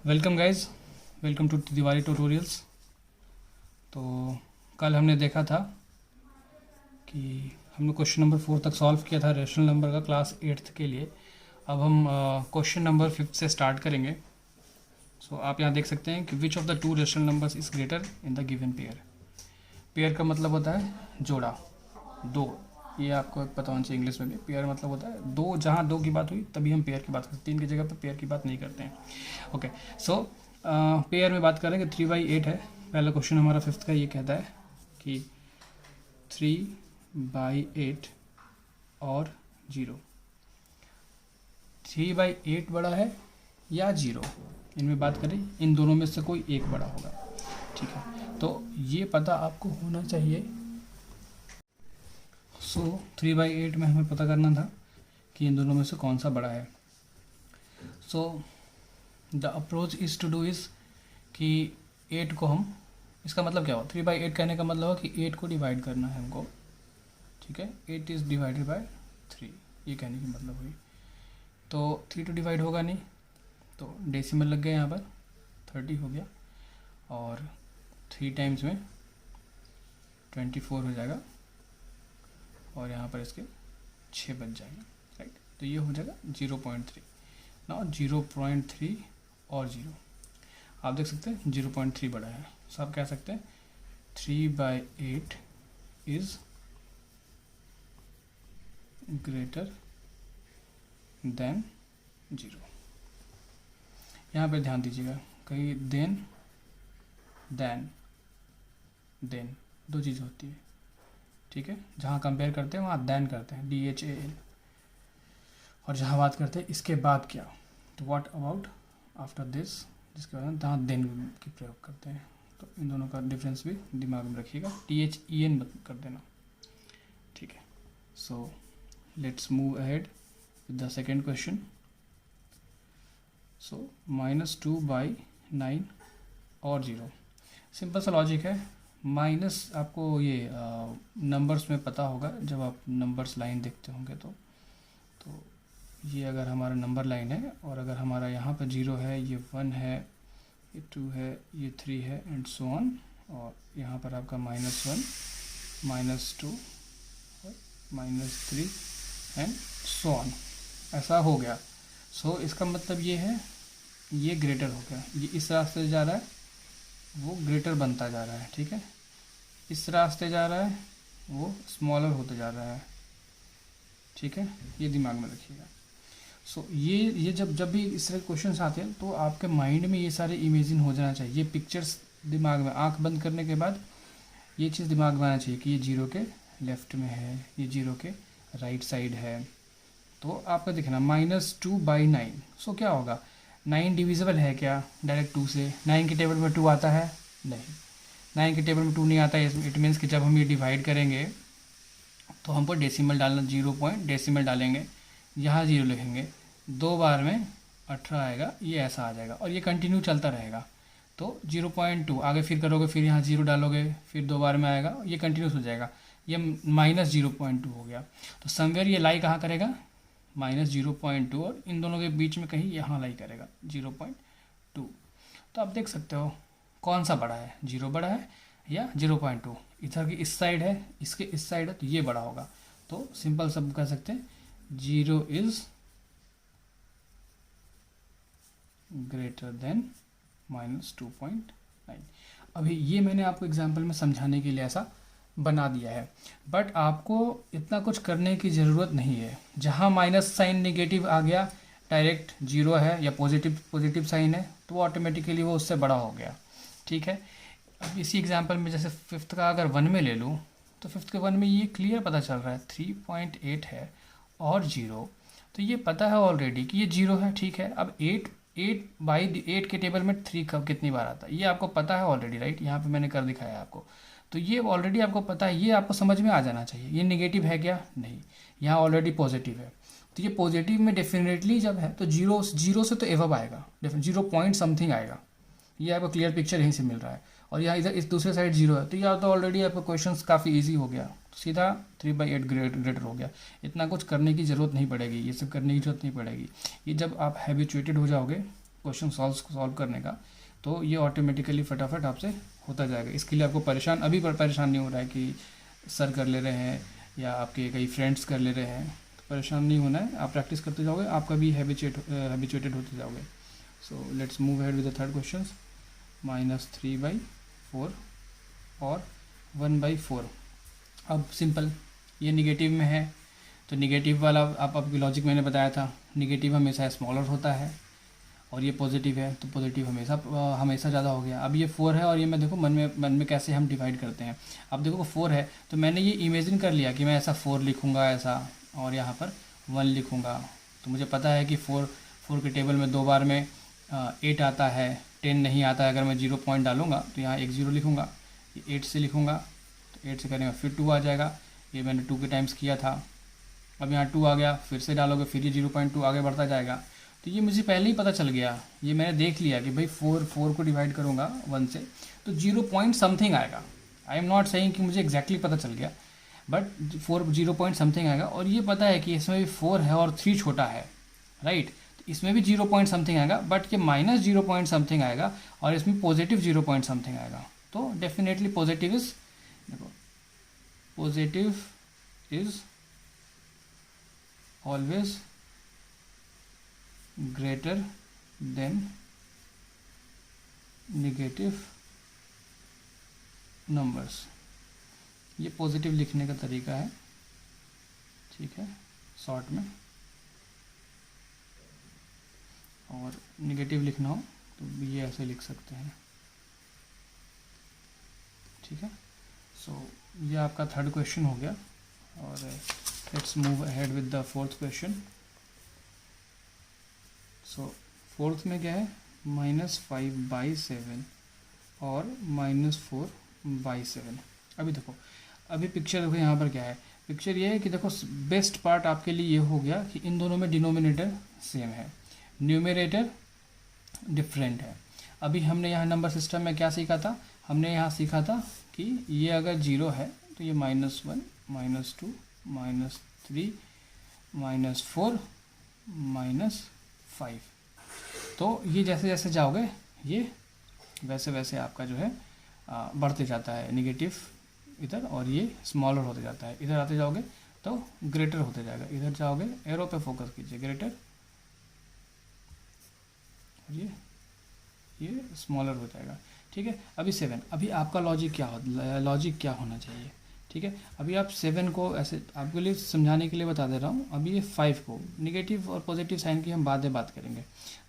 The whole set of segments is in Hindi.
Welcome guys, welcome to Tiwari tutorials. तो कल हमने देखा था कि हमने क्वेश्चन नंबर 4 तक सॉल्व किया था रेशनल नंबर का क्लास 8th के लिए। अब हम क्वेश्चन नंबर 5 से स्टार्ट करेंगे। सो आप यहाँ देख सकते हैं कि विच of the two rational numbers is greater in the given pair. Pair का मतलब होता है जोड़ा, दो। ये आपको पता होना चाहिए इंग्लिश में भी। पेयर मतलब होता है दो, जहाँ दो की बात हुई तभी हम पेयर की बात करते हैं, तीन की जगह पे पेयर की बात नहीं करते हैं। ओके, सो पेयर में बात करेंगे 3/8 है। पहला क्वेश्चन हमारा 5th का ये कहता है कि 3/8 और 0, 3/8 बड़ा है या 0, इनमें बात करें, इन दोनों में से कोई एक बड़ा होगा। ठीक है, तो ये पता आपको होना चाहिए। सो 3/8 में हमें पता करना था कि इन दोनों में से कौन सा बड़ा है। So the approach is to do is कि 8 को हम, इसका मतलब क्या हो, 3/8 कहने का मतलब है कि 8 को डिवाइड करना है हमको। ठीक है, 8 इज़ डिवाइडेड बाय 3, ये कहने की मतलब हुई। तो 3 तो डिवाइड होगा नहीं, तो डेसिमल लग गया यहाँ पर, 30 हो गया, और 3 टाइम्स में 24 हो जाएगा, और यहाँ पर इसके 6 बच जाएंगे। राइट, तो ये हो जाएगा 0.3। ना 0.3 और 0, आप देख सकते हैं 0.3 बड़ा है। सो आप कह सकते हैं 3/8 इज ग्रेटर देन 0। यहाँ पे ध्यान दीजिएगा, कहीं देन दो चीज़ होती है। ठीक है, जहाँ कंपेयर करते हैं वहाँ देन करते हैं, DHAN, और जहाँ बात करते हैं इसके बाद क्या, तो व्हाट अबाउट आफ्टर दिस, जिसके बाद जहाँ देन की प्रयोग करते हैं। तो इन दोनों का डिफरेंस भी दिमाग में रखिएगा, THEN कर देना। ठीक है, so let's move ahead with the second question. So -2/9 और 0, सिंपल सा लॉजिक है। माइनस आपको ये नंबर्स में पता होगा, जब आप नंबर्स लाइन देखते होंगे तो ये अगर हमारा नंबर लाइन है, और अगर हमारा यहाँ पर 0 है, ये 1 है, ये 2 है, ये 3 है, एंड सो ऑन, और यहाँ पर आपका -1, -2 और -3 एंड सो ऑन, ऐसा हो गया। सो इसका मतलब ये है, ये ग्रेटर हो गया, ये इस रास्ते से जा रहा है, वो ग्रेटर बनता जा रहा है। ठीक है, इस रास्ते जा रहा है, वो स्मॉलर होते जा रहा है। ठीक है, ये दिमाग में रखिएगा। सो ये जब भी इस तरह क्वेश्चन आते हैं तो आपके माइंड में ये सारे इमेजिन हो जाना चाहिए, ये पिक्चर्स दिमाग में, आंख बंद करने के बाद ये चीज़ दिमाग में आना चाहिए कि ये 0 के लेफ्ट में है, ये 0 के राइट साइड है। तो आपका दिखना -2/9। सो क्या होगा, 9 डिविजिबल है क्या डायरेक्ट 2 से? 9 के टेबल में 2 आता है? नहीं, 9 के टेबल में 2 नहीं आता है। इट मीन्स कि जब हम ये डिवाइड करेंगे तो हमको डेसिमल डालना, 0 पॉइंट डेसिमल डालेंगे, यहाँ 0 लिखेंगे, 2 बार में 18 आएगा, ये ऐसा आ जाएगा, और ये कंटिन्यू चलता रहेगा। तो 0.2 आगे फिर करोगे, फिर यहाँ 0 डालोगे, फिर 2 बार में आएगा, ये कंटिन्यूस हो जाएगा, ये -0.2 हो गया। तो समवेयर ये लाई कहाँ करेगा, -0.2, और इन दोनों के बीच में कहीं यहाँ लाई करेगा 0.2। तो आप देख सकते हो कौन सा बड़ा है, 0 बड़ा है या 0.2। इधर की इस साइड है, इसके इस साइड है, तो ये बड़ा होगा। तो सिंपल सब कह सकते हैं 0 इज ग्रेटर देन -2.9। अभी ये मैंने आपको एग्जाम्पल में समझाने के लिए ऐसा बना दिया है, बट आपको इतना कुछ करने की ज़रूरत नहीं है। जहाँ माइनस साइन नेगेटिव आ गया, डायरेक्ट 0 है, या पॉजिटिव साइन है, तो वो ऑटोमेटिकली वो उससे बड़ा हो गया। ठीक है, अब इसी एग्जांपल में जैसे 5th का अगर 1 में ले लूँ, तो 5th के 1 में ये क्लियर पता चल रहा है 3.8 है और 0, तो ये पता है ऑलरेडी कि ये 0 है। ठीक है, अब 8/8 के टेबल में 3 कब कितनी बार आता है, ये आपको पता है ऑलरेडी। राइट, यहाँ पे मैंने कर दिखाया है आपको, तो ये ऑलरेडी आपको पता है, ये आपको समझ में आ जाना चाहिए। ये नेगेटिव है क्या? नहीं, यहाँ ऑलरेडी पॉजिटिव है। तो ये पॉजिटिव में डेफिनेटली जब है तो 0 से तो एवब आएगा, 0 पॉइंट समथिंग आएगा। ये आपको क्लियर पिक्चर यहीं से मिल रहा है, और यहाँ इधर इस दूसरे साइड 0 है, तो यह तो ऑलरेडी आपका क्वेश्चन काफ़ी इजी हो गया, तो सीधा 3/8 ग्रेटर हो गया। इतना कुछ करने की ज़रूरत नहीं पड़ेगी, ये सब करने की ज़रूरत नहीं पड़ेगी। ये जब आप हैबिचुएटेड हो जाओगे क्वेश्चन सॉल्व करने का, तो ये ऑटोमेटिकली फटाफट आपसे होता जाएगा। इसके लिए आपको अभी परेशान नहीं हो रहा है कि सर कर ले रहे हैं या आपके कई फ्रेंड्स कर ले रहे हैं, तो परेशान नहीं होना है। आप प्रैक्टिस करते जाओगे, आप कभी हैबिचुएटेड होते जाओगे। सो let's move ahead with the third question. -3/4 और 1/4। अब सिंपल, ये निगेटिव में है तो निगेटिव वाला आपकी लॉजिक मैंने बताया था, निगेटिव हमेशा स्मॉलर होता है, और ये पॉजिटिव है तो पॉजिटिव हमेशा ज़्यादा हो गया। अब ये 4 है और ये मैं देखो मन में कैसे हम डिवाइड करते हैं। अब देखो 4 है तो मैंने ये इमेजिन कर लिया कि मैं ऐसा 4 लिखूँगा ऐसा, और यहाँ पर 1 लिखूँगा। तो मुझे पता है कि 4 के टेबल में 2 बार में 8 आता है, 10 नहीं आता है। अगर मैं 0 पॉइंट डालूँगा तो यहाँ एक 0 लिखूँगा, 8 से लिखूँगा तो 8 से करेंगे फिर 2 आ जाएगा, ये मैंने 2 के टाइम्स किया था। अब यहाँ 2 आ गया, फिर से डालोगे, फिर ये 0.2 आगे बढ़ता जाएगा। तो ये मुझे पहले ही पता चल गया, ये मैंने देख लिया कि भाई 4 को डिवाइड करूँगा 1 से तो 0 पॉइंट समथिंग आएगा। आई एम नॉट सेइंग कि मुझे एग्जैक्टली पता चल गया, बट 0 पॉइंट समथिंग आएगा। और ये पता है कि इसमें भी 4 है और 3 छोटा है, राइट। तो इसमें भी 0 पॉइंट समथिंग आएगा, बट ये -0 पॉइंट समथिंग आएगा और इसमें पॉजिटिव 0 पॉइंट समथिंग आएगा। तो डेफिनेटली पॉजिटिव इज, देखो positive is always greater than negative numbers. ये पॉजिटिव लिखने का तरीका है, ठीक है, शॉर्ट में। और नेगेटिव लिखना हो तो ये ऐसे लिख सकते हैं, ठीक है। सो ये आपका थर्ड क्वेश्चन हो गया। और let's move ahead with the fourth question. So fourth में क्या है, -5/7 और -4/7। अभी देखो, अभी पिक्चर देखो यहाँ पर क्या है, पिक्चर ये है कि देखो बेस्ट पार्ट आपके लिए ये हो गया कि इन दोनों में डिनोमिनेटर सेम है, न्यूमरेटर डिफरेंट है। अभी हमने यहाँ नंबर सिस्टम में क्या सीखा था, हमने यहाँ सीखा था कि ये अगर 0 है तो ये -1, -2, -3, -4, -5। तो ये जैसे जैसे जाओगे ये वैसे वैसे आपका जो है बढ़ते जाता है नेगेटिव इधर, और ये स्मॉलर होते जाता है। इधर आते जाओगे तो ग्रेटर होते जाएगा, इधर जाओगे एरो पे फोकस कीजिए, ग्रेटर, ये स्मॉलर हो जाएगा, ठीक है। अभी 7, अभी आपका लॉजिक क्या होना चाहिए, ठीक है। अभी आप 7 को ऐसे आपके लिए समझाने के लिए बता दे रहा हूँ। अभी ये 5 को निगेटिव और पॉजिटिव साइन की हम बाद में बात करेंगे।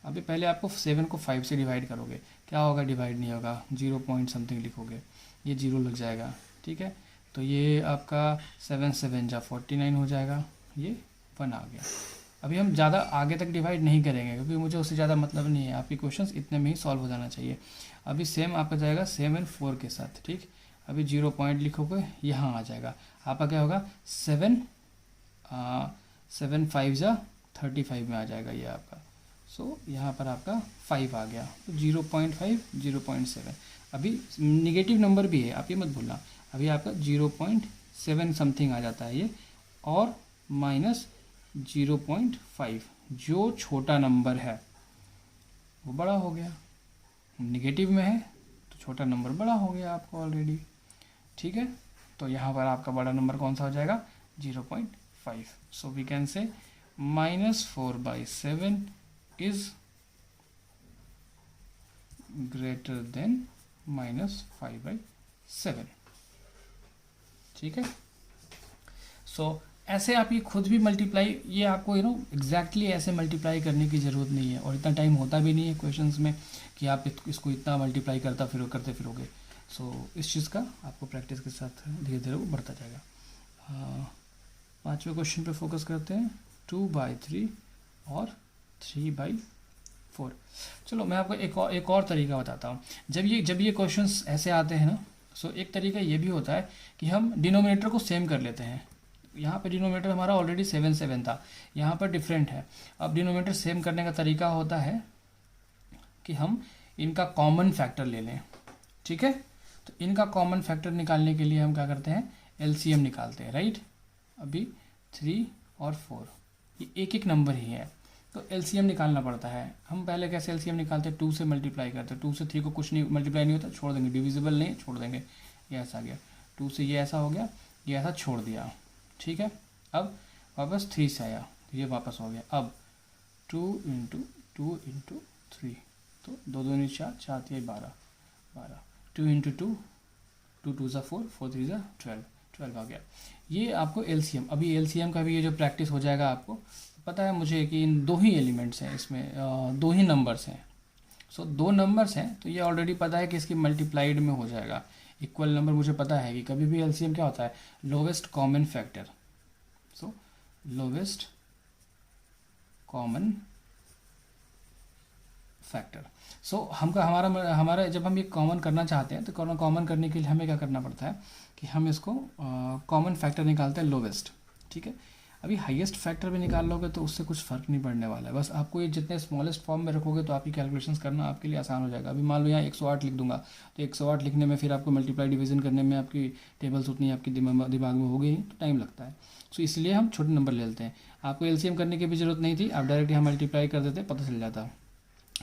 अभी पहले आपको 7 को 5 से डिवाइड करोगे, क्या होगा, डिवाइड नहीं होगा, 0 पॉइंट समथिंग लिखोगे, ये 0 लग जाएगा, ठीक है। तो ये आपका 7 7 जा 49 हो जाएगा, ये 1 आ गया। अभी हम ज़्यादा आगे तक डिवाइड नहीं करेंगे क्योंकि मुझे उससे ज़्यादा मतलब नहीं है, आपकी क्वेश्चंस इतने में ही सॉल्व हो जाना चाहिए। अभी सेम आपका जाएगा 7 4 के साथ, ठीक। अभी 0 पॉइंट लिखोगे, यहाँ आ जाएगा आपका क्या होगा, 7 5 जा 35 में आ जाएगा ये आपका। सो यहाँ पर आपका 5 आ गया, तो 0.5 0.7। अभी निगेटिव नंबर भी है, आप ये मत भूलना। अभी आपका 0.7 समथिंग आ जाता है ये, और -0.5 जो छोटा नंबर है वो बड़ा हो गया, निगेटिव में है तो छोटा नंबर बड़ा हो गया आपको ऑलरेडी, ठीक है। तो यहाँ पर आपका बड़ा नंबर कौन सा हो जाएगा, 0.5। So we can say -4/7 is greater than -5/7, ठीक है। सो ऐसे आप ये खुद भी मल्टीप्लाई, ये आपको एग्जैक्टली ऐसे मल्टीप्लाई करने की ज़रूरत नहीं है, और इतना टाइम होता भी नहीं है क्वेश्चंस में कि आप इसको इतना मल्टीप्लाई करते फिरोगे। सो इस चीज़ का आपको प्रैक्टिस के साथ धीरे धीरे वो बढ़ता जाएगा। 5वें क्वेश्चन पे फोकस करते हैं, 2/3 और 3/4। चलो मैं आपको एक और तरीका बताता हूँ। जब ये क्वेश्चंस ऐसे आते हैं ना, सो एक तरीका ये भी होता है कि हम डिनोमिनेटर को सेम कर लेते हैं। यहाँ पे डिनोमिनेटर हमारा ऑलरेडी 7 7 था, यहाँ पर डिफरेंट है। अब डिनोमिनेटर सेम करने का तरीका होता है कि हम इनका कॉमन फैक्टर ले लें, ठीक है। तो इनका कॉमन फैक्टर निकालने के लिए हम क्या करते हैं, एलसीएम निकालते हैं, राइट। अभी 3 और 4 ये एक नंबर ही है, तो एलसीएम निकालना पड़ता है। हम पहले कैसे एलसीएम निकालते हैं, 2 से मल्टीप्लाई करते हैं। 2 से 3 को कुछ नहीं मल्टीप्लाई नहीं होता, छोड़ देंगे, डिविजिबल नहीं छोड़ देंगे, ये ऐसा आ गया। 2 से ये ऐसा हो गया, ये ऐसा छोड़ दिया, ठीक है। अब वापस 3 से आया तो ये वापस हो गया। अब 2 इंटू 3, तो 2 2 4, 4 3 12, 2 इंटू 2, 2 2 ज़ा 4, 4 3 ज़ा 12 आ गया। ये आपको एलसीएम, अभी एलसीएम का भी ये जो प्रैक्टिस हो जाएगा आपको पता है मुझे कि इन 2 ही एलिमेंट्स हैं, इसमें 2 ही नंबर्स हैं। सो 2 नंबर्स हैं तो ये ऑलरेडी पता है कि इसकी मल्टीप्लाइड में हो जाएगा। इक्वल नंबर मुझे पता है कि कभी भी एलसीएम क्या होता है, लोवेस्ट कॉमन फैक्टर। सो लोवेस्ट कॉमन फैक्टर। सो हमारा जब हम ये कॉमन करना चाहते हैं तो कॉमन करने के लिए हमें क्या करना पड़ता है कि हम इसको कॉमन फैक्टर निकालते हैं लोवेस्ट, ठीक है। अभी हाईएस्ट फैक्टर भी निकाल लोगे तो उससे कुछ फ़र्क नहीं पड़ने वाला है, बस आपको ये जितने स्मॉलेस्ट फॉर्म में रखोगे तो आपकी कैलकुलेशंस करना आपके लिए आसान हो जाएगा। अभी मान लो यहाँ 108 लिख दूंगा तो 108 लिखने में फिर आपको मल्टीप्लाई डिवीजन करने में आपकी टेबल्स उतनी आपकी दिमाग में हो गई तो टाइम लगता है। सो इसलिए हम छोटे नंबर ले लेते हैं। आपको एलसीएम करने की भी ज़रूरत नहीं थी, आप डायरेक्ट यहाँ मल्टीप्लाई कर देते, पता चल जाता।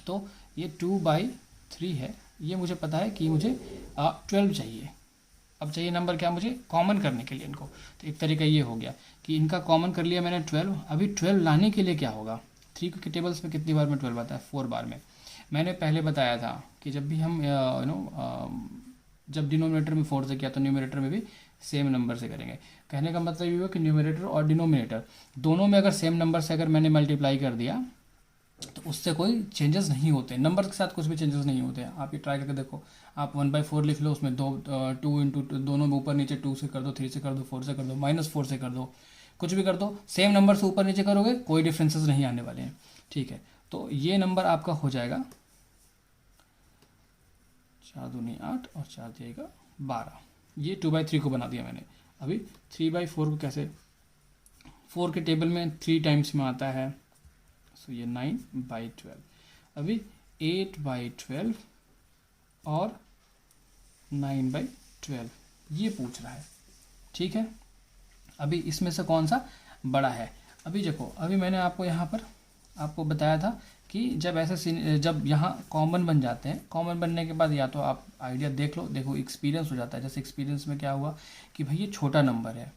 तो ये 2/3 है, ये मुझे पता है कि मुझे 12 चाहिए। अब चाहिए नंबर क्या मुझे कॉमन करने के लिए इनको, तो एक तरीका ये हो गया कि इनका कॉमन कर लिया मैंने 12। अभी 12 लाने के लिए क्या होगा, 3 के टेबल्स में कितनी बार में 12 आता है, 4 बार में। मैंने पहले बताया था कि जब भी हम जब डिनोमिनेटर में 4 से किया तो न्यूमरेटर में भी सेम नंबर से करेंगे। कहने का मतलब ये हुआ कि न्यूमरेटर और डिनोमिनेटर दोनों में अगर सेम नंबर से अगर मैंने मल्टीप्लाई कर दिया तो उससे कोई चेंजेस नहीं होते, नंबर के साथ कुछ भी चेंजेस नहीं होते। आप ये ट्राई करके देखो, आप 1/4 लिख लो, उसमें 2 इंटू दोनों में ऊपर नीचे 2 से कर दो, 3 से कर दो, 4 से कर दो, -4 से कर दो, कुछ भी कर दो, सेम नंबर से ऊपर नीचे करोगे कोई डिफरेंसेस नहीं आने वाले हैं, ठीक है। तो ये नंबर आपका हो जाएगा 4 दूनी 8 और 4 देगा 12। ये 2/3 को बना दिया मैंने। अभी 3/4 को कैसे, 4 के टेबल में 3 टाइम्स में आता है, सो ये 9/12। अभी 8/12 और 9/12 ये पूछ रहा है, ठीक है। अभी इसमें से कौन सा बड़ा है। अभी देखो, अभी मैंने आपको यहाँ पर आपको बताया था कि जब यहाँ कॉमन बन जाते हैं, कॉमन बनने के बाद या तो आप आइडिया देख लो, देखो एक्सपीरियंस हो जाता है। जैसे एक्सपीरियंस में क्या हुआ कि भाई ये छोटा नंबर है,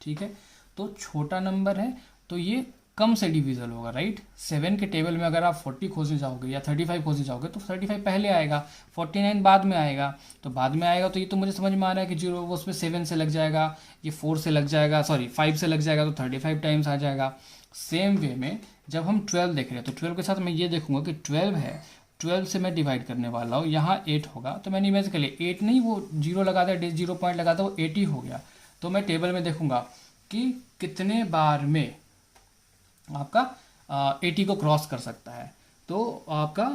ठीक है, तो छोटा नंबर है तो ये कम से डिविजल होगा, राइट। 7 के टेबल में अगर आप 40 खोजने जाओगे या 35 खोजने जाओगे तो 35 पहले आएगा, 49 बाद में आएगा। तो बाद में आएगा तो ये तो मुझे समझ में आ रहा है कि 0 वो उसमें 7 से लग जाएगा, ये 4 से लग जाएगा, सॉरी 5 से लग जाएगा, तो 35 टाइम्स आ जाएगा। सेम वे में जब हम 12 देख रहे हैं तो 12 के साथ मैं ये देखूंगा कि 12 है, 12 से मैं डिवाइड करने वाला हूँ, यहाँ 8 होगा तो मैंने इमेज कर लिया 8 नहीं, वो 0 लगा दिया, 0 पॉइंट लगा था, वो 80 हो गया। तो मैं टेबल में देखूंगा कि कितने बार में आपका 80 को क्रॉस कर सकता है। तो आपका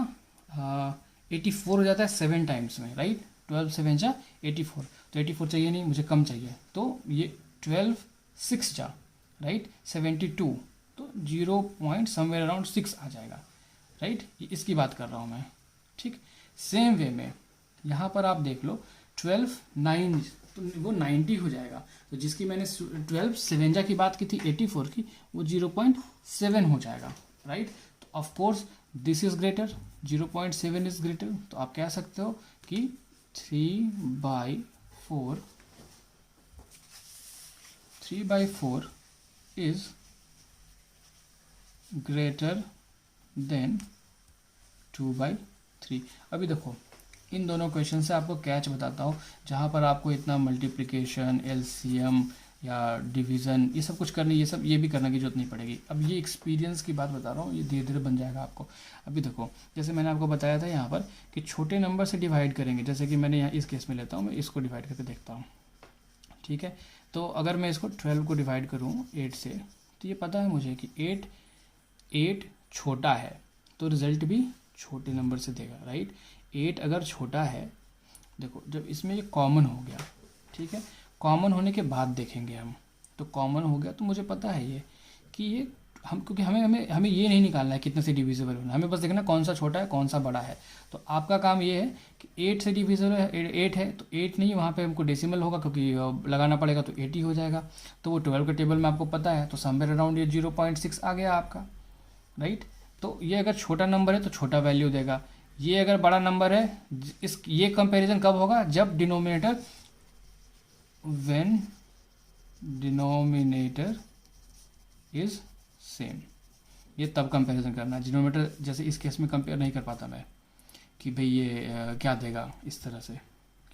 84 हो जाता है 7 टाइम्स में, राइट। 12 7 जा 84, तो 84 चाहिए नहीं, मुझे कम चाहिए, तो ये 12 6 जा, राइट 72, तो 0 पॉइंट समवेयर अराउंड 6 आ जाएगा, राइट। ये इसकी बात कर रहा हूँ मैं, ठीक। सेम वे में यहाँ पर आप देख लो 12 9, तो वो 90 हो जाएगा। तो जिसकी मैंने 12 7 की बात की थी 84 की, वो 0.7 हो जाएगा, राइट। तो of course this is greater, 0.7 is greater, तो आप कह सकते हो कि 3/4 इज ग्रेटर देन 2/3। अभी देखो इन दोनों क्वेश्चन से आपको कैच बताता हूँ, जहाँ पर आपको इतना मल्टीप्लिकेशन, एलसीएम या डिवीज़न ये सब कुछ करने, ये भी करने की जरूरत नहीं पड़ेगी। अब ये एक्सपीरियंस की बात बता रहा हूँ, ये धीरे धीरे बन जाएगा आपको। अभी देखो जैसे मैंने आपको बताया था यहाँ पर कि छोटे नंबर से डिवाइड करेंगे, जैसे कि मैंने यहाँ इस केस में लेता हूँ, मैं इसको डिवाइड करके देखता हूँ, ठीक है। तो अगर मैं इसको 12 को डिवाइड करूँ 8 से, तो ये पता है मुझे कि 8 छोटा है तो रिजल्ट भी छोटे नंबर से देगा, राइट। 8 अगर छोटा है, देखो जब इसमें ये कॉमन हो गया, ठीक है, कॉमन होने के बाद देखेंगे हम, तो कॉमन हो गया तो मुझे पता है ये कि ये हम, क्योंकि हमें ये नहीं निकालना है कितने से डिविजिबल होना, हमें बस देखना कौन सा छोटा है कौन सा बड़ा है। तो आपका काम ये है कि 8 से डिविजिबल है, 8 है तो 8 नहीं, वहाँ पे हमको डेसिमल होगा क्योंकि लगाना पड़ेगा, तो 80 हो जाएगा। तो वो 12 के टेबल में आपको पता है, तो समवेयर अराउंड ये 0.6 आ गया आपका, राइट। तो ये अगर छोटा नंबर है तो छोटा वैल्यू देगा, ये अगर बड़ा नंबर है, ये कंपैरिजन कब होगा, जब denominator, when denominator is same, ये तब कंपैरिजन करना है। डिनोमिनेटर जैसे इस केस में कंपेयर नहीं कर पाता मैं कि भाई ये क्या देगा इस तरह से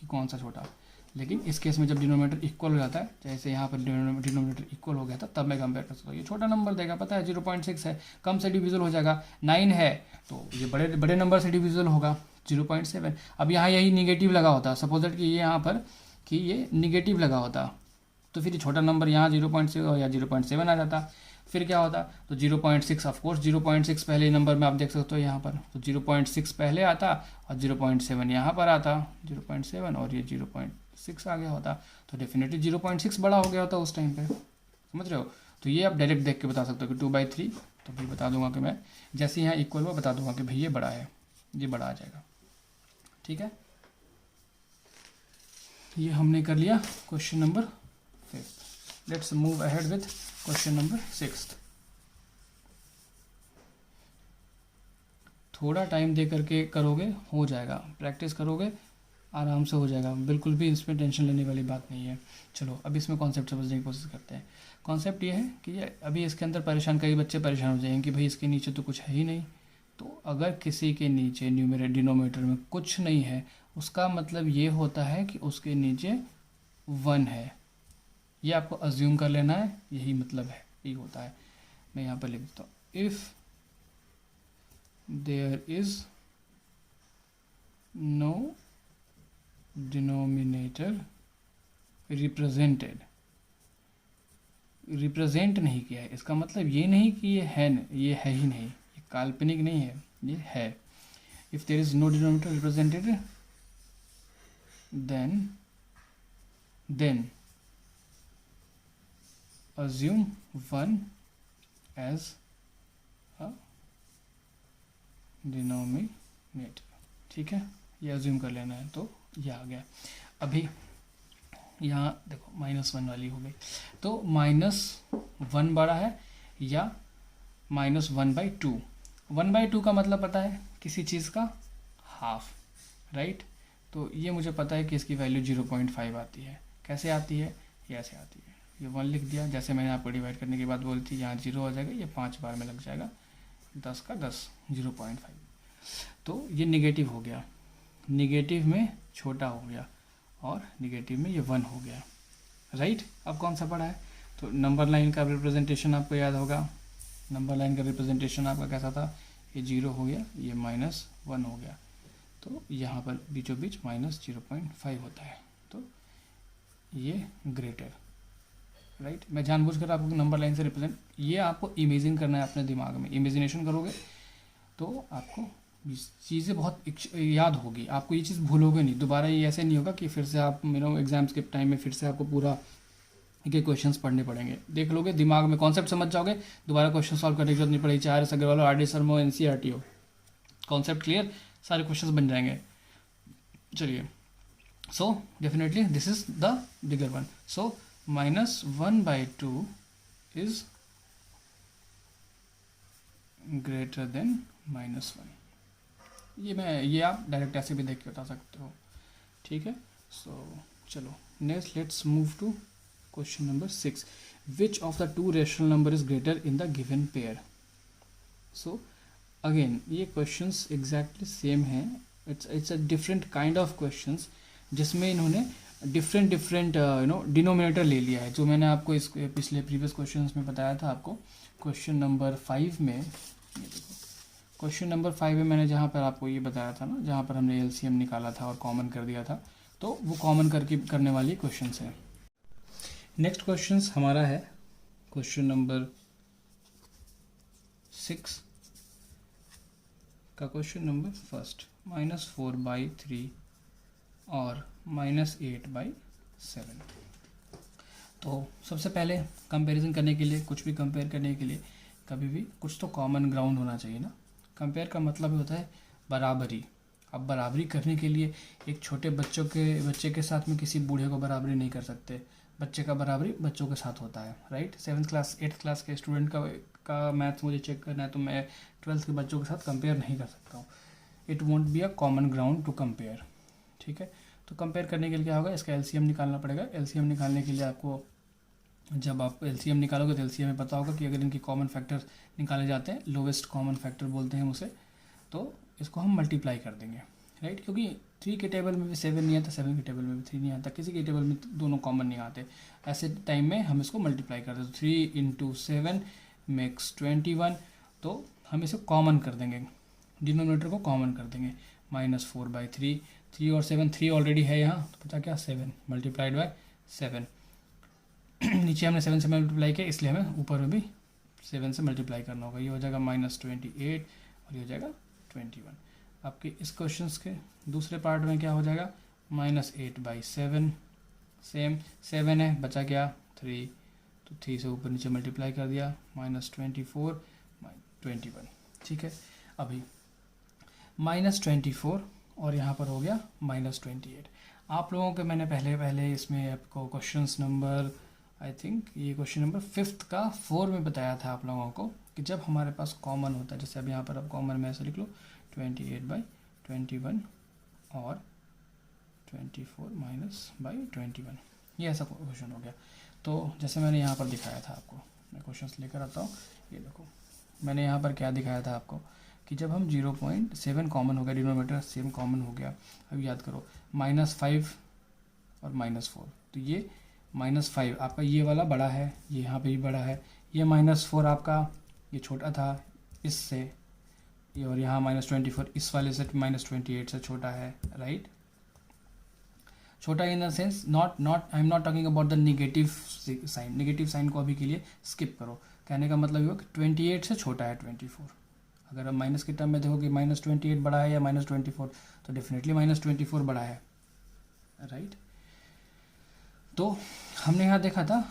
कि कौन सा छोटा, लेकिन इस केस में जब डिनोमिनेटर इक्वल हो जाता है, जैसे यहाँ पर डिनोमिनेटर इक्वल हो गया था, तब मैं कंपेयर कर सकता हूँ। ये छोटा नंबर देगा, पता है 0.6 है, कम से डिविजल हो जाएगा। 9 है तो ये बड़े नंबर से डिविजल होगा 0.7। अब यहाँ यही निगेटिव लगा होता, सपोज दैट कि ये यहाँ पर कि ये निगेटिव लगा होता, तो फिर छोटा नंबर यहाँ 0.6 या 0.7 आ जाता, फिर क्या होता, तो 0.6 ऑफकोर्स 0.6 पहले नंबर में आप देख सकते हो यहाँ पर, तो 0.6 पहले आता और 0.7 यहाँ पर आता, 0.7 और ये 0.6 आ गया होता, तो डेफिनेटली 0.6 बड़ा हो गया होता उस टाइम पे, समझ रहे हो। तो ये आप डायरेक्ट देख के बता सकते हो कि 2/3, तो भाई बता दूंगा कि मैं जैसे यहाँ इक्वल हुआ बता दूंगा कि भाई ये बड़ा है, ये बड़ा आ जाएगा, ठीक है। ये हमने कर लिया question number 5। Let's move ahead with question number 6। थोड़ा टाइम दे करके करोगे हो जाएगा, प्रैक्टिस करोगे आराम से हो जाएगा, बिल्कुल भी इसमें टेंशन लेने वाली बात नहीं है। चलो अब इसमें कॉन्सेप्ट समझने की कोशिश करते हैं। कॉन्सेप्ट ये है कि ये अभी इसके अंदर परेशान, कई बच्चे परेशान हो जाएंगे कि भाई इसके नीचे तो कुछ है ही नहीं। तो अगर किसी के नीचे डिनोमिनेटर में कुछ नहीं है, उसका मतलब ये होता है कि उसके नीचे 1 है, ये आपको अज्यूम कर लेना है, यही मतलब है, यही होता है। मैं यहाँ पर लिख देता हूँ, if there is no denominator represented, represent नहीं किया है, इसका मतलब ये नहीं कि ये है ही नहीं, ये काल्पनिक नहीं है, ये है। If there is no denominator represented then assume 1 as a denominator, ठीक है, ये अज्यूम कर लेना है। तो ये आ गया। अभी यहाँ देखो -1 वाली हो गई, तो -1 बड़ा है या -1/2। 1/2 का मतलब पता है किसी चीज़ का हाफ, राइट। तो ये मुझे पता है कि इसकी वैल्यू 0.5 आती है। कैसे आती है, ये ऐसे आती है, ये 1 लिख दिया, जैसे मैंने आपको डिवाइड करने की बात बोली थी, यहाँ 0 हो जाएगा, ये 5 बार में लग जाएगा, 10 का 10, 0.5। तो ये निगेटिव हो गया, निगेटिव में छोटा हो गया और निगेटिव में ये 1 हो गया, राइट। अब कौन सा पड़ा है, तो नंबर लाइन का रिप्रेजेंटेशन आपको याद होगा, नंबर लाइन का रिप्रेजेंटेशन आपका कैसा था, ये 0 हो गया, ये -1 हो गया, तो यहाँ पर बीचों बीच -0.5 होता है, तो ये ग्रेटर, राइट। मैं जानबूझकर आपको नंबर लाइन से रिप्रेजेंट, ये आपको इमेजिन करना है अपने दिमाग में, इमेजिनेशन करोगे तो आपको चीज़ें बहुत याद होगी, आपको ये चीज़ भूलोगे नहीं दोबारा। ये ऐसे नहीं होगा कि फिर से आप एग्जाम्स के टाइम में फिर से आपको पूरा के क्वेश्चंस पढ़ने पड़ेंगे, देख लोगे दिमाग में कॉन्सेप्ट समझ जाओगे, दोबारा क्वेश्चन सॉल्व करने की जरूरत नहीं पड़ेगी, चाहे RS अग्रवाल हो, RD शर्मा हो, NCERT हो, कॉन्सेप्ट क्लियर, सारे क्वेश्चंस बन जाएंगे। चलिए, so definitely this is the bigger one, so -1/2 is greater than -1। ये आप डायरेक्ट ऐसे भी देख के बता सकते हो, ठीक है। सो चलो next, let's move to question number 6। Which of the 2 rational number is greater in the given pair. So again ये क्वेश्चंस एग्जैक्टली सेम हैं, it's a different kind of questions, जिसमें इन्होंने डिफरेंट डिनोमिनेटर ले लिया है, जो मैंने आपको इस पिछले प्रीवियस क्वेश्चंस में बताया था आपको। क्वेश्चन नंबर 5 में, ये देखो क्वेश्चन नंबर 5 में मैंने जहाँ पर आपको ये बताया था ना, जहाँ पर हमने LCM निकाला था और कॉमन कर दिया था, तो वो कॉमन करने वाली क्वेश्चंस है। नेक्स्ट क्वेश्चंस हमारा है क्वेश्चन नंबर 6 का क्वेश्चन नंबर फर्स्ट, -4/3 और -8/7। तो सबसे पहले कंपैरिजन करने के लिए, कुछ भी कंपेयर करने के लिए कभी भी कुछ तो कॉमन ग्राउंड होना चाहिए ना। कंपेयर का मतलब होता है बराबरी। अब बराबरी करने के लिए एक छोटे बच्चे के साथ में किसी बूढ़े को बराबरी नहीं कर सकते, बच्चे का बराबरी बच्चों के साथ होता है, right. 7th class 8th class के स्टूडेंट का का मैथ्स मुझे चेक करना है तो मैं 12th के बच्चों के साथ कंपेयर नहीं कर सकता हूँ। It won't be a common ground to compare. ठीक है, तो कंपेयर करने के लिए क्या होगा, इसका एलसीएम निकालना पड़ेगा। एलसीएम निकालने के लिए आपको, जब आप एलसीएम निकालोगे तो एलसीएम में पता होगा कि अगर इनके कॉमन फैक्टर निकाले जाते हैं, लोवेस्ट कॉमन फैक्टर बोलते हैं उसे, तो इसको हम मल्टीप्लाई कर देंगे, राइट। क्योंकि 3 के टेबल में भी 7 नहीं आता, 7 के टेबल में भी 3 नहीं आता, किसी के टेबल में दोनों कॉमन नहीं आते। ऐसे टाइम में हम इसको मल्टीप्लाई कर देते, 3 इंटू 7 मेक्स 21। तो हम इसे कॉमन कर देंगे, डिनोमिनेटर को कॉमन कर देंगे, -4/3। 3 और 7, 3 ऑलरेडी है यहाँ, तो पता क्या 7 मल्टीप्लाइड बाय 7। नीचे हमने 7 से मल्टीप्लाई किया, इसलिए हमें ऊपर में भी 7 से मल्टीप्लाई करना होगा। ये हो जाएगा -28 और ये हो जाएगा 21। आपके इस क्वेश्चन के दूसरे पार्ट में क्या हो जाएगा, -8/7। सेम 7 है, बचा क्या 3, तो 3 से ऊपर नीचे मल्टीप्लाई कर दिया, -24 21। ठीक है, अभी -24 और यहाँ पर हो गया -28। आप लोगों के मैंने पहले इसमें आपको क्वेश्चंस नंबर, आई थिंक ये क्वेश्चन नंबर 5th का 4 में बताया था आप लोगों को कि जब हमारे पास कॉमन होता है, जैसे अब यहाँ पर आप कॉमन में ऐसे लिख लो 28/21 और 24 - 21, ये ऐसा क्वेश्चन हो गया। तो जैसे मैंने यहाँ पर दिखाया था आपको, मैं क्वेश्चंस लेकर आता हूँ, ये देखो मैंने यहाँ पर क्या दिखाया था आपको कि जब हम 0.7 कॉमन हो गया, डिनोमिनेटर सेम कॉमन हो गया। अब याद करो -5 और -4, तो ये -5 आपका ये वाला बड़ा है, ये यहाँ पे भी बड़ा है, ये -4 आपका ये छोटा था इससे, ये और यहाँ -24 इस वाले से -28 से छोटा है, राइट। छोटा in the sense I am not talking about the negative sign. Negative sign को अभी के लिए स्किप करो। कहने का मतलब ये हो कि 28 से छोटा है 24। अगर हम माइनस के टर्म में देखोगे -28 बड़ा है या -24, तो डेफिनेटली -24 बड़ा है, राइट। तो हमने यहाँ देखा था,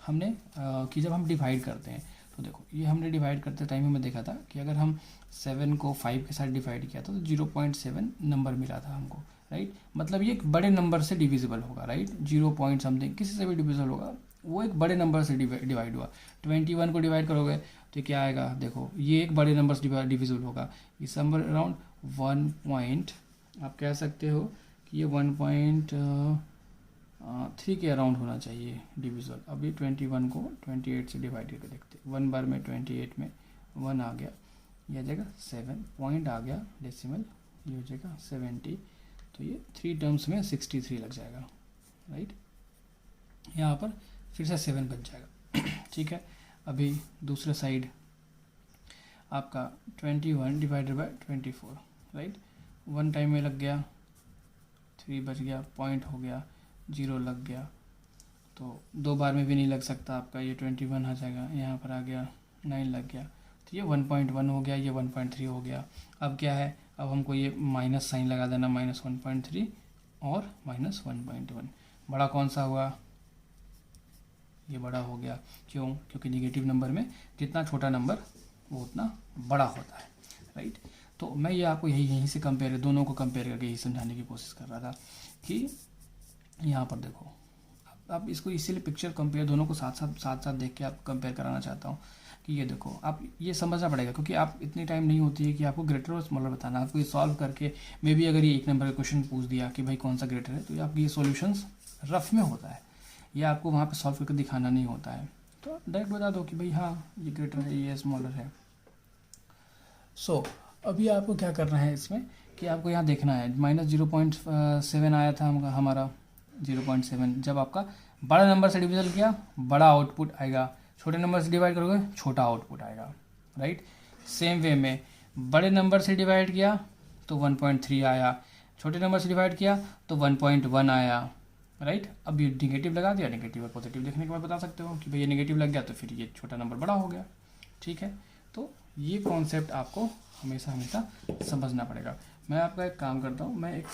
हमने कि जब हम डिवाइड करते हैं तो देखो ये हमने डिवाइड करते टाइम में देखा था कि अगर हम 7 को 5 के साथ डिवाइड किया था तो 0.7 नंबर मिला था हमको, राइट। मतलब ये एक बड़े नंबर से डिविजिबल होगा, राइट। 0 समथिंग किसी से भी डिविजिबल होगा, वो एक बड़े नंबर से डिवाइड हुआ। 21 को डिवाइड करोगे तो क्या आएगा, देखो ये एक बड़े नंबर से डिविजिबल होगा। ये समवेयर अराउंड 1 आप कह सकते हो कि ये 1.3 के अराउंड होना चाहिए डिविजिबल। अब ये 21 को 28 से डिवाइड करके देखते हैं, 1 बार में 28 में 1 आ गया, ये आ जाएगा 7 पॉइंट आ गया डेसिमल, ये हो जाएगा 70, तो ये 3 टर्म्स में 63 लग जाएगा, राइट। यहाँ पर फिर से 7 बच जाएगा। ठीक है, अभी दूसरे साइड आपका 21 डिवाइडेड बाय 24, राइट। 1 टाइम में लग गया, 3 बच गया, पॉइंट हो गया, 0 लग गया, तो 2 बार में भी नहीं लग सकता आपका, ये 21 आ जाएगा, यहाँ पर आ गया 9 लग गया, तो ये 1.1 हो गया, ये 1.3 हो गया। अब क्या है, अब हमको ये माइनस साइन लगा देना, -1.3 और -1.1। बड़ा कौन सा हुआ, ये बड़ा हो गया। क्यों, क्योंकि निगेटिव नंबर में जितना छोटा नंबर वो उतना बड़ा होता है, राइट। तो मैं ये आपको यहीं से कंपेयर, दोनों को कंपेयर करके यही समझाने की कोशिश कर रहा था कि यहाँ पर देखो, आप इसको इसीलिए पिक्चर कंपेयर दोनों को साथ देख के आप कंपेयर कराना चाहता हूँ कि ये देखो, आप ये समझना पड़ेगा क्योंकि आप इतनी टाइम नहीं होती है कि आपको ग्रेटर और स्मॉलर बताना। आपको ये सॉल्व करके मे बी अगर ये 1 नंबर का क्वेश्चन पूछ दिया कि भाई कौन सा ग्रेटर है, तो आपकी ये सॉल्यूशंस रफ में होता है, ये आपको वहाँ पे सॉल्व करके दिखाना नहीं होता है। तो डायरेक्ट बता दो कि भाई हाँ ये ग्रेटर है, ये स्मॉलर है। सो अभी आपको क्या करना है इसमें कि आपको यहाँ देखना है, -0.7 आया था हमारा 0.7। जब आपका बड़ा नंबर से डिविजन किया, बड़ा आउटपुट आएगा, छोटे नंबर से डिवाइड करोगे छोटा आउटपुट आएगा, राइट। सेम वे में बड़े नंबर से डिवाइड किया तो 1.3 आया, छोटे नंबर से डिवाइड किया तो 1.1 आया, राइट। अब ये निगेटिव लगा दिया, निगेटिव और पॉजिटिव देखने के बाद बता सकते हो कि भाई ये निगेटिव लग गया तो फिर ये छोटा नंबर बड़ा हो गया, ठीक है। तो ये कॉन्सेप्ट आपको हमेशा समझना पड़ेगा। मैं आपका एक काम करता हूँ, मैं एक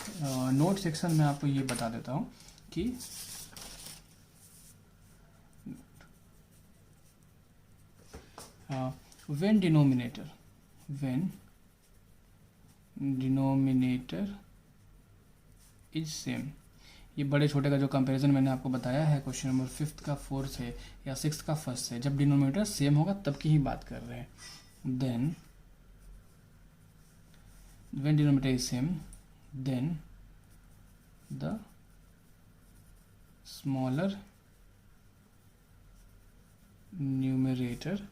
नोट सेक्शन में आपको ये बता देता हूँ कि when denominator is same, ये बड़े छोटे का जो कंपैरिजन मैंने आपको बताया है क्वेश्चन नंबर 5th का 4th है या 6th का 1st है, जब डिनोमिनेटर सेम होगा तब की ही बात कर रहे हैं। Then when denominator is same then the smaller numerator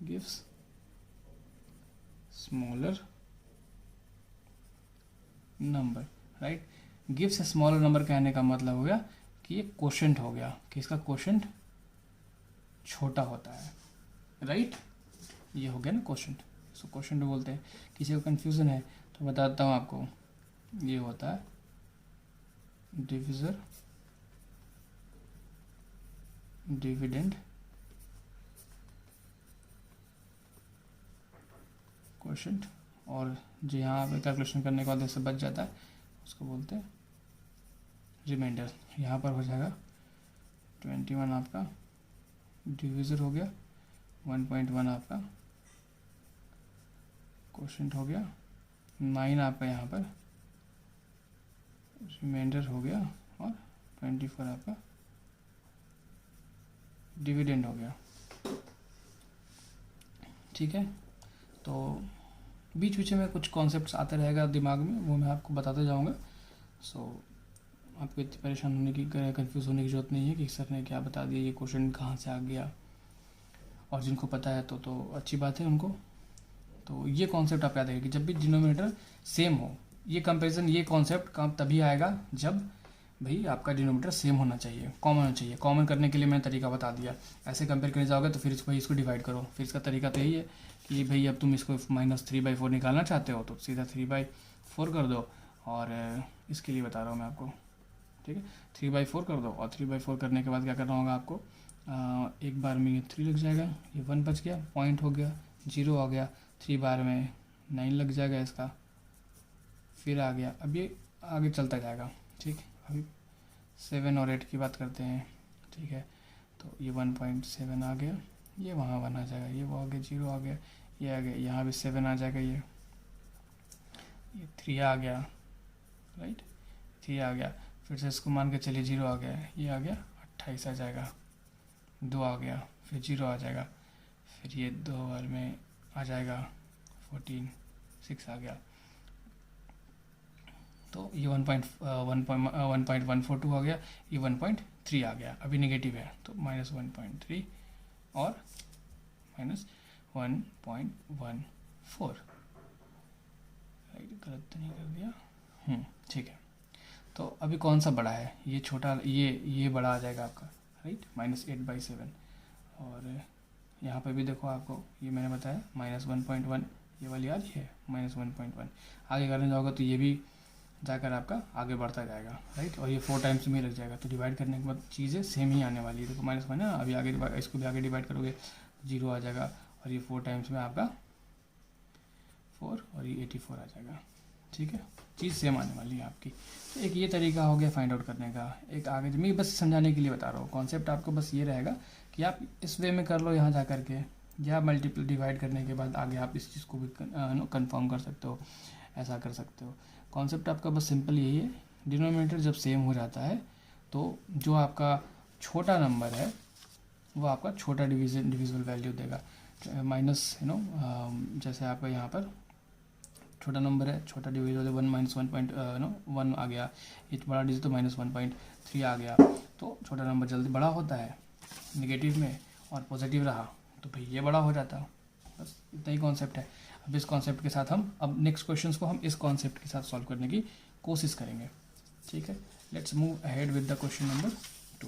gives smaller number, right. Gives a smaller number कहने का मतलब हो गया कि ये क्वोशंट हो गया, कि इसका क्वोशंट छोटा होता है, राइट। ये हो गया ना क्वोशंट, इसको क्वोशंट बोलते हैं। किसी को कंफ्यूजन है तो बताता हूँ आपको, ये होता है डिविजर, डिविडेंड, क्वोशंट, और जो यहाँ पे कैलकुलेशन करने के बाद इससे बच जाता है उसको बोलते हैं रिमाइंडर। यहाँ पर हो जाएगा 21 आपका डिविजर हो गया, 1.1 आपका क्वोशंट हो गया, 9 आपका यहाँ पर रिमाइंडर हो गया, और 24 आपका डिविडेंड हो गया, ठीक है। तो बीच बीच में कुछ कॉन्सेप्ट्स आते रहेगा दिमाग में, वो मैं आपको बताते जाऊंगा। सो आपको इतनी परेशान होने की, कंफ्यूज होने की ज़रूरत नहीं है कि सर ने क्या बता दिया, ये क्वेश्चन कहाँ से आ गया। और जिनको पता है तो अच्छी बात है उनको। तो ये कॉन्सेप्ट आप याद रखिए कि जब भी डिनोमिनेटर सेम हो, ये कंपेरिजन, ये कॉन्सेप्ट काम तभी आएगा जब भाई आपका डिनोमिनेटर सेम होना चाहिए, कॉमन होना चाहिए। कॉमन करने के लिए मैंने तरीका बता दिया। ऐसे कंपेयर करने जाओगे तो फिर इसको डिवाइड करो। फिर इसका तरीका तो यही है कि भाई अब तुम इसको -3/4 निकालना चाहते हो तो सीधा 3/4 कर दो, और इसके लिए बता रहा हूँ मैं आपको, ठीक है। 3/4 कर दो, और 3/4 करने के बाद क्या करना होगा आपको, एक बार में ये 3 लग जाएगा, ये 1 बच गया, पॉइंट हो गया, 0 आ गया, 3 बार में 9 लग जाएगा इसका, फिर आ गया। अब ये आगे चलता जाएगा, ठीक। अभी 7 और 8 की बात करते हैं, ठीक है। तो ये 1.7 आ गया, ये वहाँ 1 आ जाएगा, ये वो आ गया, 0 आ गया, ये आ गया, यहाँ भी 7 आ जाएगा, ये 3 आ गया, राइट, 3 आ गया। फिर से इसको मान के चलिए 0 आ गया, ये आ गया, 28 आ जाएगा, 2 आ गया, फिर 0 आ जाएगा, फिर ये 2 बार में आ जाएगा 14, 6 आ गया। तो ये 1.142 आ गया, ये 1.3 आ गया। अभी नेगेटिव है तो -1.3 और -1.14, राइट, गलत तो नहीं कर दिया, ठीक है। तो अभी कौन सा बड़ा है, ये छोटा, ये बड़ा आ जाएगा आपका, राइट, -8/7। और यहाँ पे भी देखो आपको, ये मैंने बताया -1.1, ये वाली आ रही है -1.1। आगे करने जाओगे तो ये भी जाकर आपका आगे बढ़ता जाएगा, राइट। और ये 4 टाइम्स में लग जाएगा, तो डिवाइड करने के बाद चीज़ें सेम ही आने वाली है। देखो -1 है, अभी आगे इसको भी आगे डिवाइड करोगे 0 आ जाएगा, और ये 4 टाइम्स में आपका 4, और ये 84 आ जाएगा, ठीक है। चीज़ सेम आने वाली है आपकी। तो एक ये तरीका हो गया फाइंड आउट करने का। एक आगे मैं बस समझाने के लिए बता रहा हूँ, कॉन्सेप्ट आपको बस ये रहेगा कि आप इस वे में कर लो यहाँ जा करके, या मल्टीपल डिवाइड करने के बाद आगे आप इस चीज़ को भी कन्फर्म कर सकते हो, ऐसा कर सकते हो। कॉन्सेप्ट आपका बस सिंपल यही है, डिनोमिनेटर जब सेम हो जाता है तो जो आपका छोटा नंबर है वो आपका छोटा डिविजिबल वैल्यू देगा। माइनस जैसे आपका यहाँ पर छोटा नंबर है, छोटा डिविजिबल 1 -1 आ गया, ये बड़ा डिजिट तो -1.3 आ गया। तो छोटा नंबर जल्दी बड़ा होता है नेगेटिव में, और पॉजिटिव रहा तो भाई ये बड़ा हो जाता है। बस इतना ही कॉन्सेप्ट है। अब इस कॉन्सेप्ट के साथ अब नेक्स्ट क्वेश्चंस को हम इस कॉन्सेप्ट के साथ सॉल्व करने की कोशिश करेंगे, ठीक है। Let's move ahead with the question number 2,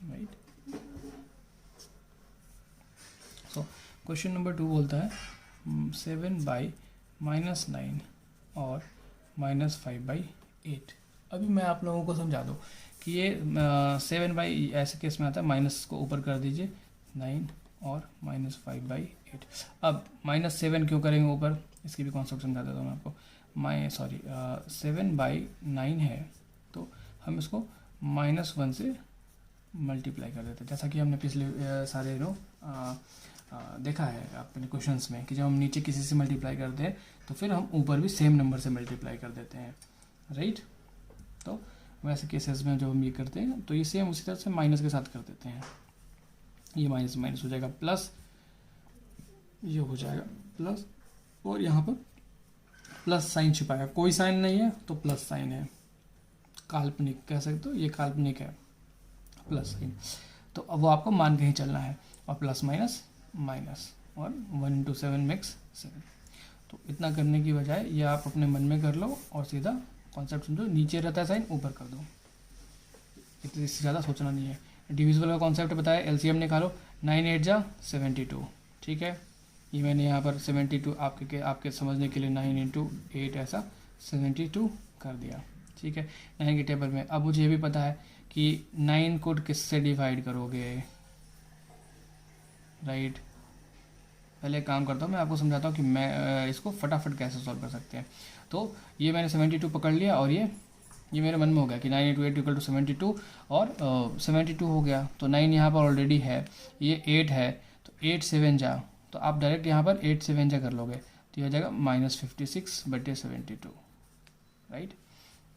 right. So question number 2 बोलता है 7/-9 और -5/8। अभी मैं आप लोगों को समझा दूँ कि ये 7/, ऐसे केस में आता है, माइनस को ऊपर कर दीजिए 9 और -5/8। अब -7 क्यों करेंगे ऊपर, इसकी भी कॉन्सेप्ट समझा देता हूँ मैं आपको। 7/9 है तो हम इसको -1 से मल्टीप्लाई कर देते हैं, जैसा कि हमने पिछले सारे देखा है आपने क्वेश्चंस में कि जब हम नीचे किसी से मल्टीप्लाई करते हैं तो फिर हम ऊपर भी सेम नंबर से मल्टीप्लाई कर देते हैं, राइट। तो वैसे केसेस में जब हम ये करते हैं तो ये सेम उसी तरह से माइनस के साथ कर देते हैं। ये माइनस माइनस हो जाएगा प्लस, ये हो जाएगा प्लस, और यहाँ पर प्लस साइन छिपाएगा, कोई साइन नहीं है तो प्लस साइन है, काल्पनिक कह सकते हो, ये काल्पनिक है प्लस साइन। तो अब वो आपको मान के ही चलना है, और प्लस माइनस माइनस, और 1 into 7 makes 7। तो इतना करने की बजाय ये आप अपने मन में कर लो और सीधा कॉन्सेप्ट समझो, नीचे रहता है साइन ऊपर कर दो, इससे ज़्यादा सोचना नहीं है। डिविजिबल का कॉन्सेप्ट बताया, एलसीएम निकालो, 9 8 जा 72, ठीक है। ये मैंने यहाँ पर 72 आपके समझने के लिए 9 into 8 ऐसा 72 कर दिया, ठीक है। 9 के टेबल में अब मुझे ये भी पता है कि 9 को किससे डिवाइड करोगे, राइट। पहले काम करता हूँ, मैं आपको समझाता हूँ कि मैं इसको फटाफट कैसे सॉल्व कर सकते हैं। तो ये मैंने 72 पकड़ लिया, और ये मेरे मन में हो गया कि 9 into 8 इक्वल टू 72, और 72 हो गया। तो 9 यहाँ पर ऑलरेडी है, ये 8 है, तो 8 7 जा, तो आप डायरेक्ट यहाँ पर 8 7 जा कर लोगे, तो ये हो जाएगा -56/72, राइट।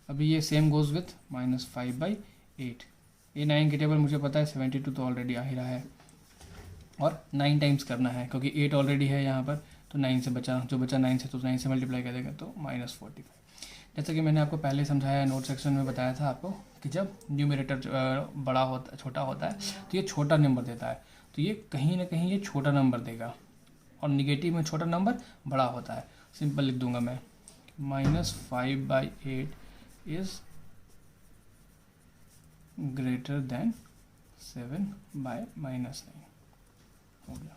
अभी ये सेम गोज़ विथ -5/8। ये 9 के टेबल मुझे पता है, 72 तो ऑलरेडी आ ही रहा है, और 9 टाइम्स करना है क्योंकि 8 ऑलरेडी है यहाँ पर, तो 9 से बचा, जो बचा 9 से, तो 9 से मल्टीप्लाई कर देगा तो -45। जैसा कि मैंने आपको पहले समझाया, नोट सेक्शन में बताया था आपको कि जब न्यूमरेटर बड़ा होता, छोटा होता है तो ये छोटा नंबर देता है, तो ये कहीं ना कहीं ये छोटा नंबर देगा, और निगेटिव में छोटा नंबर बड़ा होता है। सिंपल लिख दूंगा मैं, -5/8 इज ग्रेटर देन 7/-9 हो गया,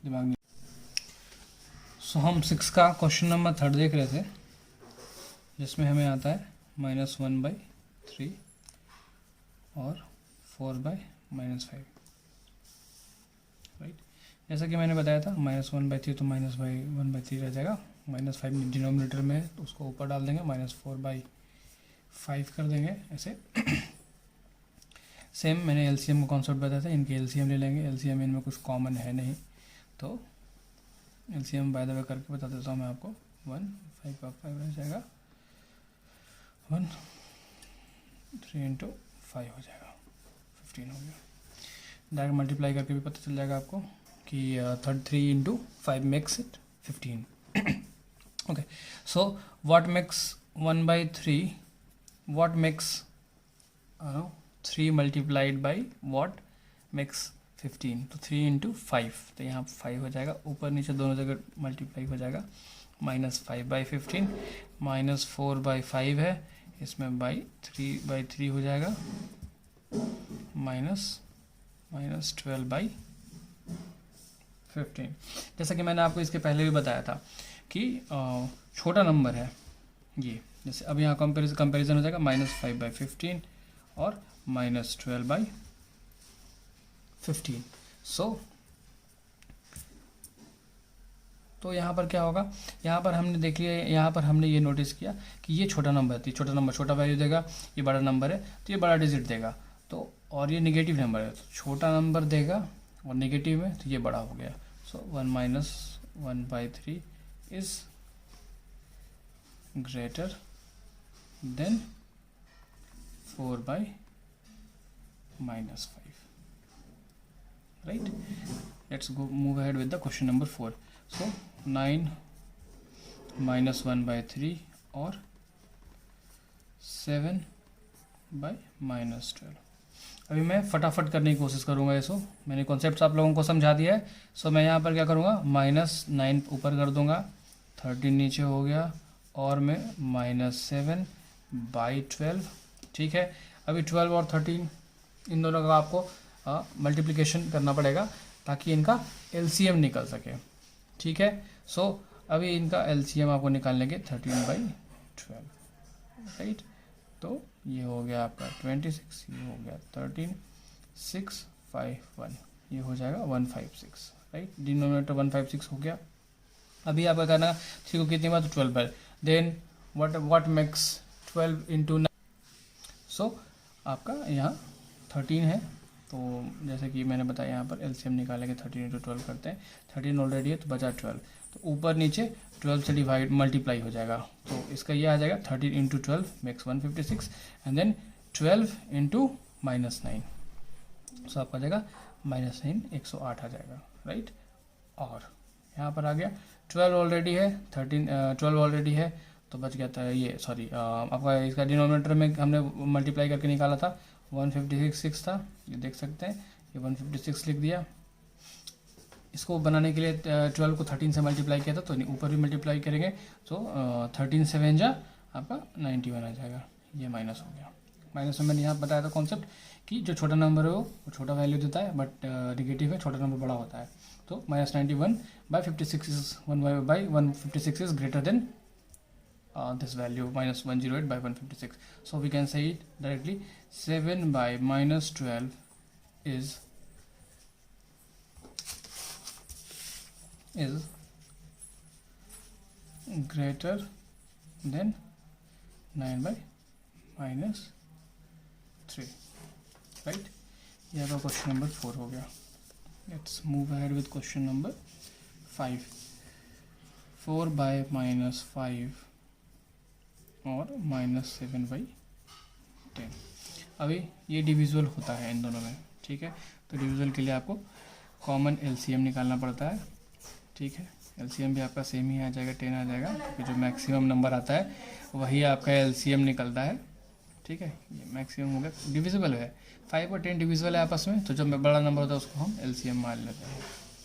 दिमाग में। सो हम 6 का क्वेश्चन नंबर 3 देख रहे थे, जिसमें हमें आता है -1/3 और 4/-5, राइट। जैसा कि मैंने बताया था, -1/3 तो -1/3 रह जाएगा, -5 डिनोमिनेटर में है तो उसको ऊपर डाल देंगे, -4/5 कर देंगे ऐसे। सेम मैंने एलसीएम का कॉन्सेप्ट बताया था, इनके एलसीएम ले लेंगे, एलसीएम इनमें कुछ कॉमन है नहीं, तो एलसीएम बाय द वे करके बता देता हूँ मैं आपको। 1 5 का 5 रह जाएगा, 1 3 into 5 हो जाएगा, 15 हो गया। डायरेक्ट मल्टीप्लाई करके भी पता चल जाएगा आपको कि 3 into 5 makes it 15। Okay, so what makes 1/3, what makes 3 multiplied by what makes 15, तो 3 into 5, तो यहाँ 5 हो जाएगा, ऊपर नीचे दोनों जगह मल्टीप्लाई हो जाएगा, -5/15, -4/5 है, इसमें -3/3 हो जाएगा, -12/15। जैसा कि मैंने आपको इसके पहले भी बताया था कि छोटा नंबर है ये, जैसे अब यहाँ कंपेरिजन हो जाएगा, -5/15 और -12/15। सो तो यहाँ पर क्या होगा, यहाँ पर हमने देख लिया, यहाँ पर हमने ये नोटिस किया कि ये छोटा नंबर है, छोटा नंबर छोटा वैल्यू देगा, ये बड़ा नंबर है तो ये बड़ा डिजिट देगा, तो और ये नेगेटिव नंबर है तो छोटा नंबर देगा, और नेगेटिव में तो ये बड़ा हो गया। सो 1 - 1/3 is greater than 4/-5, right? Let's go move ahead with the question number 4. So 9 - 1/3 और 7/-12। अभी मैं फटाफट करने की कोशिश करूँगा इसको, मैंने कॉन्सेप्ट आप लोगों को समझा दिया है। सो मैं यहाँ पर क्या करूँगा, -9 ऊपर कर दूँगा, 13 नीचे हो गया, और मैं -7/12, ठीक है। अभी 12 और 13 इन दोनों का आपको मल्टीप्लिकेशन करना पड़ेगा ताकि इनका एलसीएम निकल सके, ठीक है। सो अभी इनका एलसीएम आपको निकालने के 13/12, राइट। तो ये हो गया आपका 26, ये हो गया 13, 6 5 1, ये हो जाएगा 156, राइट। डिनोमिनेटर 156 हो गया। अभी आपका करना 3 को कितनी बार, तो 12 बार, then what makes 12 into 9। So आपका यहाँ 13 है, तो जैसे कि मैंने बताया यहाँ पर एलसीएम निकालेंगे 13 इंटू 12 करते हैं, 13 ऑलरेडी है तो बचा 12, तो ऊपर नीचे 12 से डिवाइड मल्टीप्लाई हो जाएगा, तो इसका ये आ जाएगा 13 into 12 makes 156 and then 12 into -9, so आपका आ जाएगा -9 108 आ जाएगा, राइट। और यहाँ पर आ गया 12 ऑलरेडी है, 12 ऑलरेडी है तो बच गया था ये, सॉरी आपका इसका डिनोमिनेटर में हमने मल्टीप्लाई करके निकाला था 156 था, ये देख सकते हैं, ये 156 लिख दिया। इसको बनाने के लिए 12 को 13 से मल्टीप्लाई किया था, तो ऊपर भी मल्टीप्लाई करेंगे तो 13 7 जा आपका 91 आ जाएगा, ये माइनस हो गया। माइनस में मैंने यहाँ बताया था कॉन्सेप्ट कि जो छोटा नंबर है वो छोटा वैल्यू देता है, बट निगेटिव है, छोटा नंबर बड़ा होता है, तो -91 by 56 is 156 is greater than this value -108 by 156, so we can say it directly 7 by -12 is greater than 9 by -3, right। ये आपका क्वेश्चन नंबर 4 हो गया। Let's move ahead with question number 5। 4 by -5 और -7/10। अभी ये डिविजुअल होता है इन दोनों में, ठीक है। तो डिविजुअल के लिए आपको कॉमन एलसीएम निकालना पड़ता है, ठीक है। एलसीएम भी आपका सेम ही आ जाएगा, 10 आ जाएगा, क्योंकि जो मैक्सिमम नंबर आता है वही आपका एलसीएम निकलता है, ठीक है। ये मैक्सिमम हो गया, डिविजिबल है 5 और 10 डिविजिबल है आपस में, तो जब बड़ा नंबर होता है उसको हम एलसीएम मान लेते हैं।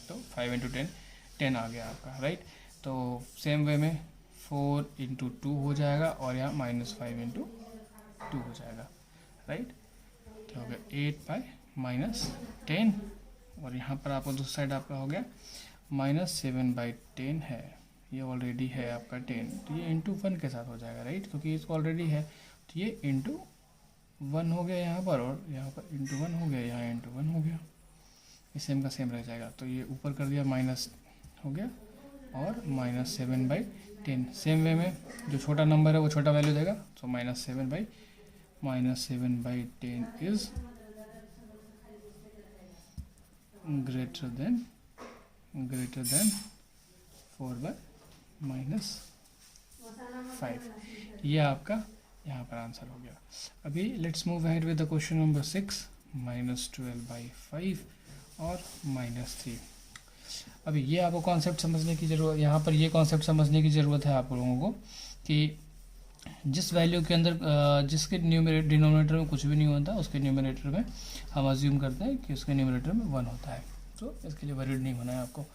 तो 5 × 10 10 आ गया आपका, राइट। तो सेम वे में 4 × 2 हो जाएगा और यहाँ -5 × 2 हो जाएगा, राइट। तो हो गया 8 by -10 और यहाँ पर आपको दूसरी साइड आपका हो गया -7/10 है, ये ऑलरेडी है आपका 10, तो ये × 1 के साथ हो जाएगा, राइट, क्योंकि इसको ऑलरेडी है, तो ये × 1 हो गया यहाँ पर, और यहाँ पर × 1 हो गया, यहाँ × 1 हो गया, ये सेम का सेम रह जाएगा। तो ये ऊपर कर दिया माइनस हो गया और -7/10। सेम वे में जो छोटा नंबर है वो छोटा वैल्यू देगा, तो -7/10 इज ग्रेटर देन 4/-5। ये आपका यहाँ पर आंसर हो गया। अभी let's move ahead with the question number 6, -12/5 और -3। अभी ये आपको कॉन्सेप्ट समझने की ज़रूरत, यहाँ पर ये कॉन्सेप्ट समझने की ज़रूरत है आप लोगों को कि जिस वैल्यू के अंदर जिसके डिनोमिनेटर में कुछ भी नहीं होता, उसके न्यूमरेटर में हम अज्यूम करते हैं कि उसके न्यूमरेटर में 1 होता है, तो इसके लिए वरीड नहीं होना है आपको।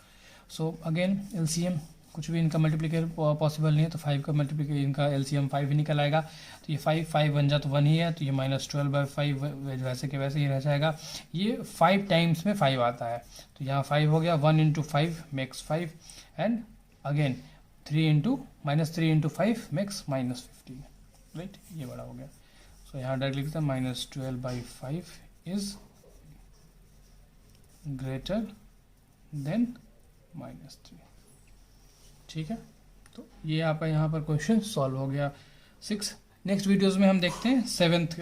सो अगेन एलसीएम कुछ भी इनका मल्टीप्लिकेशन पॉसिबल नहीं है, तो 5 का मल्टीप्लिकेशन इनका एलसीएम 5 ही निकल आएगा, तो ये 5 बन जा तो 1 ही है, तो ये -12/5 वैसे के वैसे ही रह जाएगा। ये 5 टाइम्स में 5 आता है, तो यहाँ 5 हो गया, 1 × 5 makes 5 and again 3 × -5 makes -15, right, ये बड़ा हो गया। सो यहाँ डायरेक्ट लिखते हैं -12/5 इज ग्रेटर देन -3, ठीक है। तो ये आपका यहाँ पर क्वेश्चन सॉल्व हो गया 6। नेक्स्ट वीडियोज़ में हम देखते हैं 7th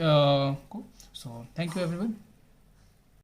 को। So thank you everyone.